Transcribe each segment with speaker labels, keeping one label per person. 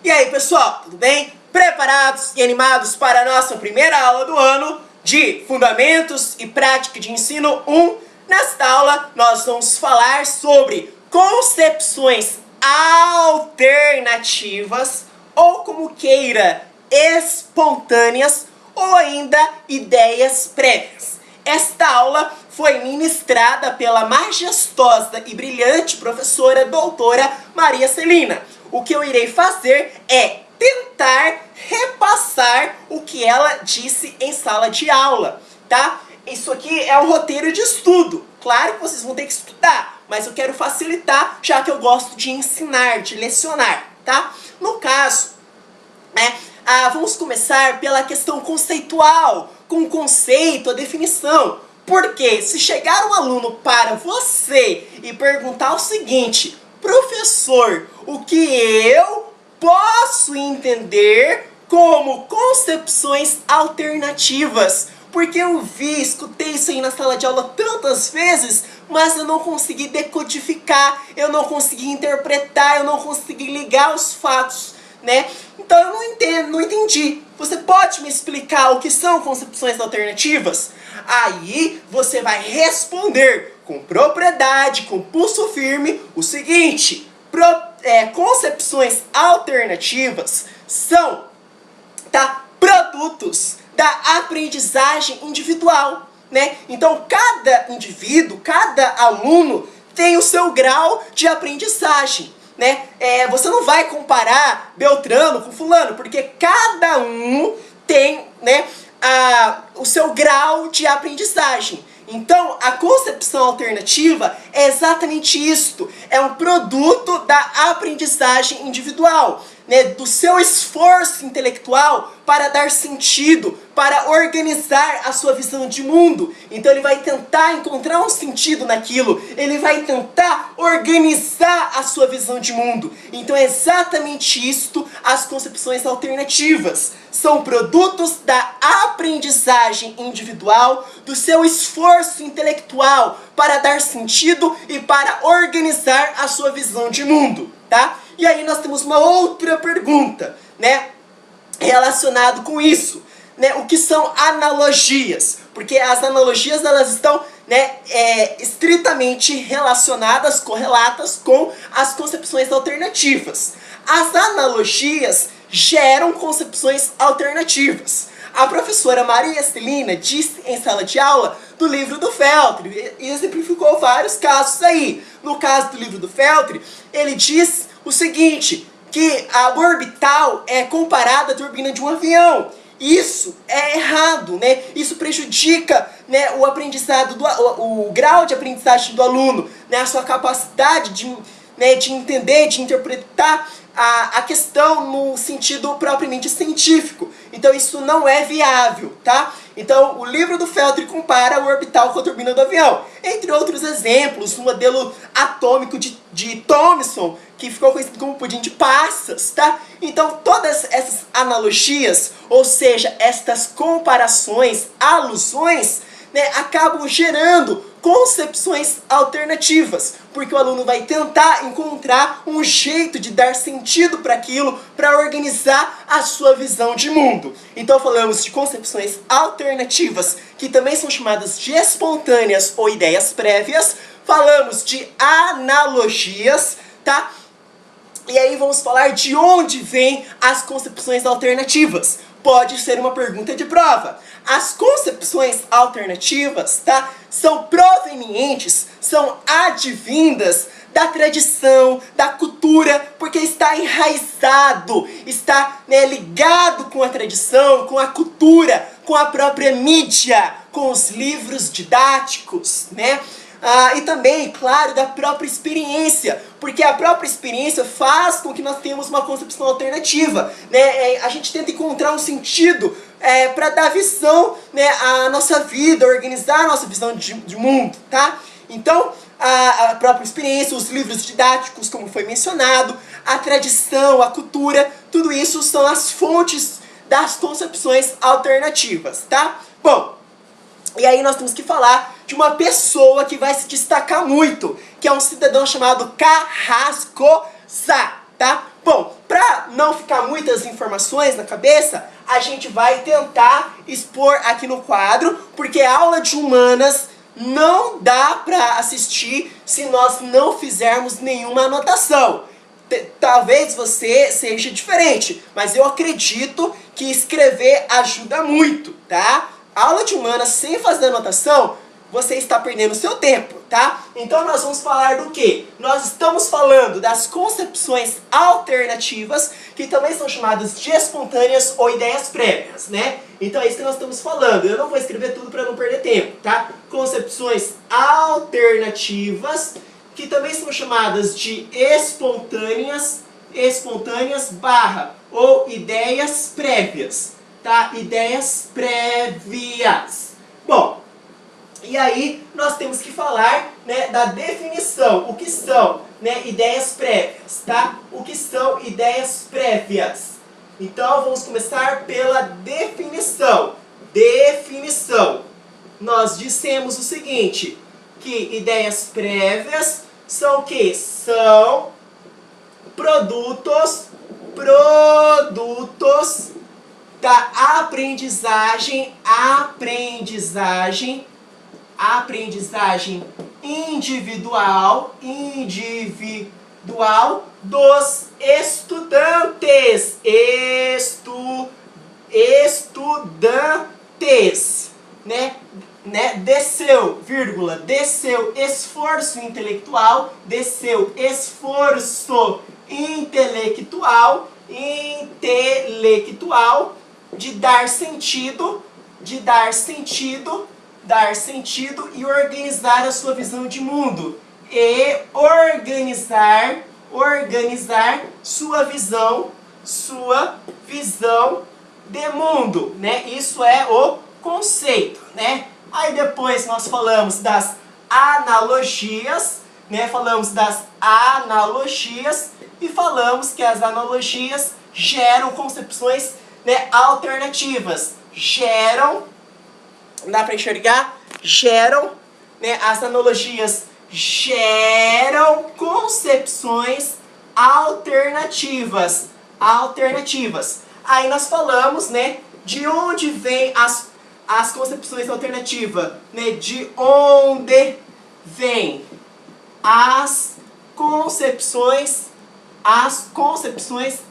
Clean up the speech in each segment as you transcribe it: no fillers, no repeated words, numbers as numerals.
Speaker 1: E aí, pessoal, tudo bem? Preparados e animados para a nossa primeira aula do ano de Fundamentos e Prática de Ensino 1? Nesta aula, nós vamos falar sobre concepções alternativas, ou como queira, espontâneas, ou ainda ideias prévias. Esta aula foi ministrada pela majestosa e brilhante professora doutora Maria Celina. O que eu irei fazer é tentar repassar o que ela disse em sala de aula, tá? Isso aqui é um roteiro de estudo. Claro que vocês vão ter que estudar, mas eu quero facilitar, já que eu gosto de ensinar, de lecionar, tá? No caso, vamos começar pela questão conceitual, com o conceito, a definição. Porque se chegar um aluno para você e perguntar o seguinte: professor, o que eu posso entender como concepções alternativas? Porque eu escutei isso aí na sala de aula tantas vezes, mas eu não consegui decodificar, eu não consegui interpretar, eu não consegui ligar os fatos, né? Então eu não entendi. Você pode me explicar o que são concepções alternativas? Aí você vai responder com propriedade, com pulso firme, o seguinte: concepções alternativas são produtos da aprendizagem individual, né? Então cada indivíduo, cada aluno tem o seu grau de aprendizagem, né? Você não vai comparar Beltrano com fulano, porque cada um tem, né, o seu grau de aprendizagem. Então, a concepção alternativa é exatamente isto. É um produto da aprendizagem individual, né, do seu esforço intelectual para dar sentido, para organizar a sua visão de mundo. Então ele vai tentar encontrar um sentido naquilo, ele vai tentar organizar a sua visão de mundo. Então é exatamente isto as concepções alternativas. São produtos da aprendizagem individual, do seu esforço intelectual para dar sentido e para organizar a sua visão de mundo, tá? E aí nós temos uma outra pergunta, né, relacionado com isso, né, o que são analogias? Porque as analogias, elas estão, né, estritamente relacionadas, correlatas com as concepções alternativas. As analogias geram concepções alternativas. A professora Maria Celina disse em sala de aula do livro do Feltri, e exemplificou vários casos aí. No caso do livro do Feltri, ele diz o seguinte, que a orbital é comparada à turbina de um avião. Isso é errado, né? Isso prejudica, né, o aprendizado, o grau de aprendizagem do aluno, né, a sua capacidade de entender, de interpretar a questão no sentido propriamente científico. Então isso não é viável, tá? Então o livro do Feltri compara o orbital com a turbina do avião. Entre outros exemplos, o modelo atômico de Thomson, que ficou conhecido como pudim de passas, tá? Então todas essas analogias, ou seja, estas comparações, alusões, né, acabam gerando concepções alternativas, porque o aluno vai tentar encontrar um jeito de dar sentido para aquilo, para organizar a sua visão de mundo. Então falamos de concepções alternativas, que também são chamadas de espontâneas ou ideias prévias. Falamos de analogias, tá? E aí vamos falar de onde vêm as concepções alternativas. Pode ser uma pergunta de prova. As concepções alternativas, tá, são provenientes, são advindas da tradição, da cultura, porque está enraizado, está, né, ligado com a tradição, com a cultura, com a própria mídia, com os livros didáticos, né? E também, claro, da própria experiência, porque a própria experiência faz com que nós tenhamos uma concepção alternativa, né? A gente tenta encontrar um sentido para dar visão, né, à nossa vida, organizar a nossa visão de mundo, tá? Então, a própria experiência, os livros didáticos, como foi mencionado, a tradição, a cultura, tudo isso são as fontes das concepções alternativas, tá? Bom, e aí nós temos que falar de uma pessoa que vai se destacar muito, que é um cidadão chamado Carrascosa, tá? Bom, para não ficar muitas informações na cabeça, a gente vai tentar expor aqui no quadro, porque a aula de humanas não dá para assistir se nós não fizermos nenhuma anotação. Talvez você seja diferente, mas eu acredito que escrever ajuda muito, tá? A aula de humanas sem fazer anotação, você está perdendo seu tempo, tá? Então nós vamos falar do quê? Nós estamos falando das concepções alternativas, que também são chamadas de espontâneas ou ideias prévias, né? Então é isso que nós estamos falando. Eu não vou escrever tudo para não perder tempo, tá? Concepções alternativas, que também são chamadas de espontâneas barra, ou ideias prévias, tá? Ideias prévias. Bom, e aí nós temos que falar, né, da definição. O que são, né, ideias prévias, tá? O que são ideias prévias? Então vamos começar pela definição. Definição. Nós dissemos o seguinte, que ideias prévias são o quê? São produtos da aprendizagem individual dos estudantes. Estudantes, né? De seu esforço intelectual, de dar sentido e organizar a sua visão de mundo. E organizar sua visão de mundo, né? Isso é o conceito, né? Aí depois nós falamos das analogias, né? Falamos das analogias e falamos que as analogias geram concepções, né, alternativas. Dá para enxergar? Né, as analogias geram concepções alternativas. Aí nós falamos, né, de onde vem as concepções alternativas, né, de onde vem as concepções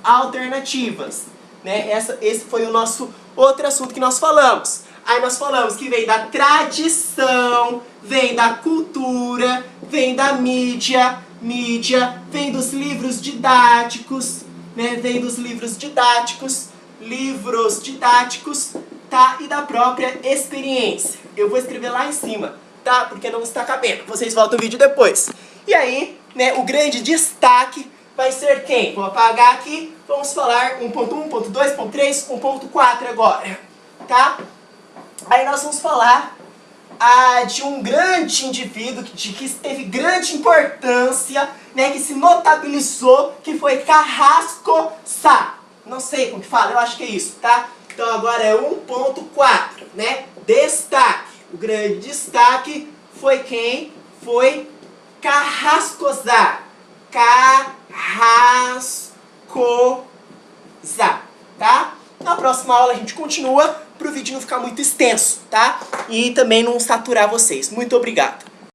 Speaker 1: alternativas, né? Esse foi o nosso outro assunto que nós falamos. Aí nós falamos que vem da tradição, vem da cultura, vem da mídia, vem dos livros didáticos, né? Vem dos livros didáticos, tá? E da própria experiência. Eu vou escrever lá em cima, tá? Porque não está cabendo. Vocês voltam o vídeo depois. E aí, né, o grande destaque vai ser quem? Vou apagar aqui. Vamos falar 1.1, 1.2, 1.3, 1.4 agora, tá? Aí nós vamos falar de um grande indivíduo que teve grande importância, né, que se notabilizou, que foi Carrasco Sá. Não sei como que fala, eu acho que é isso, tá? Então agora é 1.4, né? Destaque. O grande destaque foi quem? Foi Carrasco Sá. Tá? Na próxima aula a gente continua, para o vídeo não ficar muito extenso, tá? E também não saturar vocês. Muito obrigado.